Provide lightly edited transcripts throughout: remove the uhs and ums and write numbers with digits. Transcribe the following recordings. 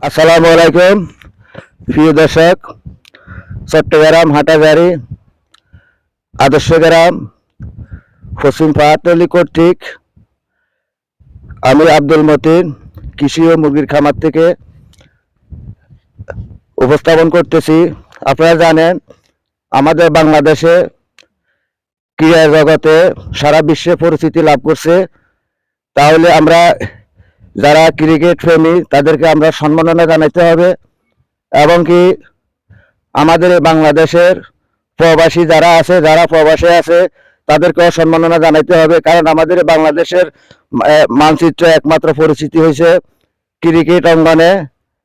আসসালামু আলাইকুম প্রিয় দর্শক। চট্টগ্রাম হাটাজারি আদর্শ গ্রাম পশ্চিম পাহাড়তলী কর্তৃক আমি আব্দুল মতিন কৃষি ও মুরগির খামার থেকে উপস্থাপন করতেছি। আপনারা জানেন আমাদের বাংলাদেশে ক্রীড়া জগতে সারা বিশ্বে পরিচিতি লাভ করছে। তাহলে আমরা যারা ক্রিকেট প্রেমী তাদেরকে আমরা সম্মাননা জানাতে হবে, এবং কি আমাদের বাংলাদেশের প্রবাসী যারা আছে, যারা প্রবাসে আছে তাদেরকেও সম্মাননা জানাতে হবে। কারণ আমাদের বাংলাদেশের মানচিত্র একমাত্র পরিচিতি হয়েছে ক্রিকেট অঙ্গনে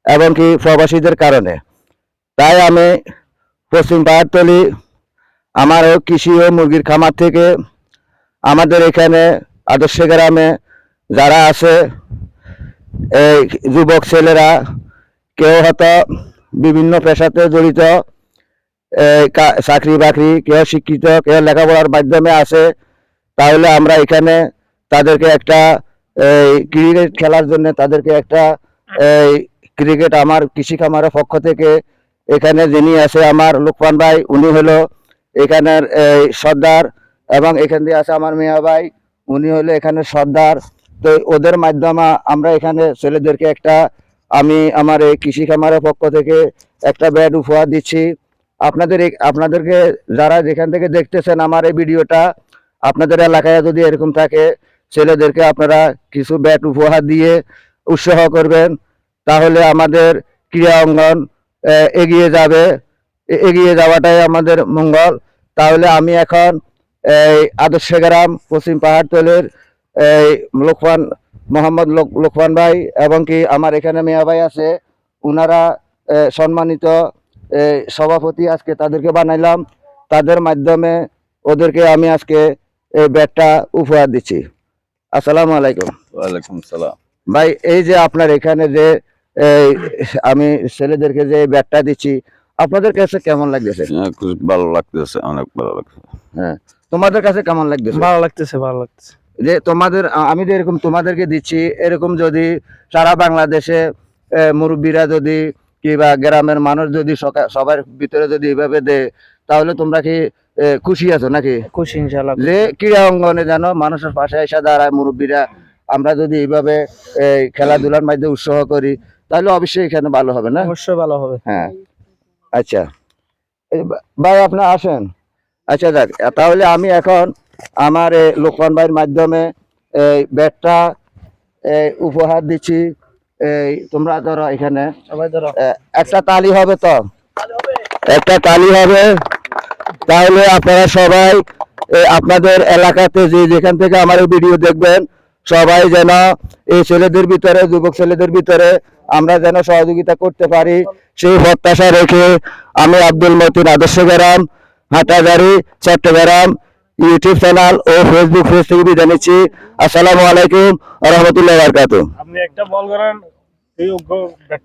এবং কি প্রবাসীদের কারণে। তাই আমি পশ্চিম পাহাড়তলী আমার কৃষি ও মুরগির খামার থেকে আমাদের এখানে আদর্শ গ্রামে যারা আছে এই যুবক ছেলেরা, কেউ হয়তো বিভিন্ন পেশাতে জড়িত, চাকরি বাকরি, কেউ শিক্ষিত, কেউ লেখাপড়ার মাধ্যমে আছে। তাহলে আমরা এখানে তাদেরকে একটা ক্রিকেট খেলার জন্য তাদেরকে একটা ক্রিকেট আমার কৃষি খামারের পক্ষ থেকে এখানে যিনি আছে আমার লোকমান ভাই, উনি হলো এখানের সর্দার, এবং এখান দিয়ে আছে আমার মিয়া ভাই, উনি হলো এখানে সর্দার। তো ওদের মাধ্যমে আমরা এখানে ছেলেদেরকে একটা, আমি আমার এই কৃষি খামারের পক্ষ থেকে একটা ব্যাট উপহার দিচ্ছি। আপনাদেরকে যারা যেখান থেকে দেখতেছেন আমার এই ভিডিওটা, আপনাদের এলাকায় যদি এরকম থাকে ছেলেদেরকে আপনারা কিছু ব্যাট উপহার দিয়ে উৎসাহ করবেন, তাহলে আমাদের ক্রীড়া অঙ্গন এগিয়ে যাবে। এগিয়ে যাওয়াটাই আমাদের মঙ্গল। তাহলে আমি এখন এই আদর্শ গ্রাম পশ্চিম পাহাড়তলের এই মোহাম্মদ লোকমান ভাই এবং কি আমার এখানে মিয়া ভাই আছে, উনারা সম্মানিত সভাপতি, আজকে তাদেরকে বানাইলাম। তাদের মাধ্যমে ওদেরকে আমি আজকে এই ব্যাটটা উপহার দিচ্ছি। আসসালামু আলাইকুম। ওয়ালাইকুম সালাম। ভাই, এই যে আপনার এখানে যে আমি ছেলেদেরকে যে ব্যাটটা দিচ্ছি, আপনাদের কাছে কেমন লাগতেছে? খুব ভালো লাগতেছে, অনেক ভালো লাগছে। হ্যাঁ, তোমাদের কাছে কেমন লাগতেছে? ভালো লাগতেছে, ভালো লাগতেছে। যে তোমাদের, আমি যে এরকম তোমাদেরকে দিচ্ছি, এরকম যদি সারা বাংলাদেশে মুরব্বীরা যদি কিংবা গ্রামের মানুষ যদি সবার ভিতরে যদি এইভাবে দেয়, তাহলে তোমরা কি খুশি আছো নাকি? খুশি ইনশাআল্লাহ। যে ক্রীড়া অঙ্গনে যেন মানুষের পাশে এসে দাঁড়ায় মুরব্বীরা, আমরা যদি এইভাবে খেলাধুলার মাধ্যমে উৎসাহ করি, তাহলে অবশ্যই এখানে ভালো হবে না? অবশ্যই ভালো হবে। হ্যাঁ, আচ্ছা ভাই আপনি আসেন। আচ্ছা যাক, তাহলে আমি এখন আমার লোকমান ভাইয়ের মাধ্যমে এই ব্যাটটা উপহার দিচ্ছি। তোমরা ধরো এখানে সবাই ধরো। একটা তালি হবে তো? একটা তালি হবে। তাহলে আপনারা সবাই আপনাদের এলাকাতে যেখান থেকে আমার এই ভিডিও দেখবেন, সবাই যেন এই ছেলেদের ভিতরে, যুবক ছেলেদের ভিতরে আমরা যেন সহযোগিতা করতে পারি, সেই প্রত্যাশা রেখে আমি আব্দুল মতিন আদর্শ গ্রাম হাটাজারি চট্টগ্রাম ইউটিউব চ্যানেল ও ফেসবুক পেজ থেকে বিদায় নিচ্ছি। আসসালামু আলাইকুম ওয়া রাহমাতুল্লাহি ওয়া বারাকাতুহু। আপনি একটা বল করেন, এই ব্যাট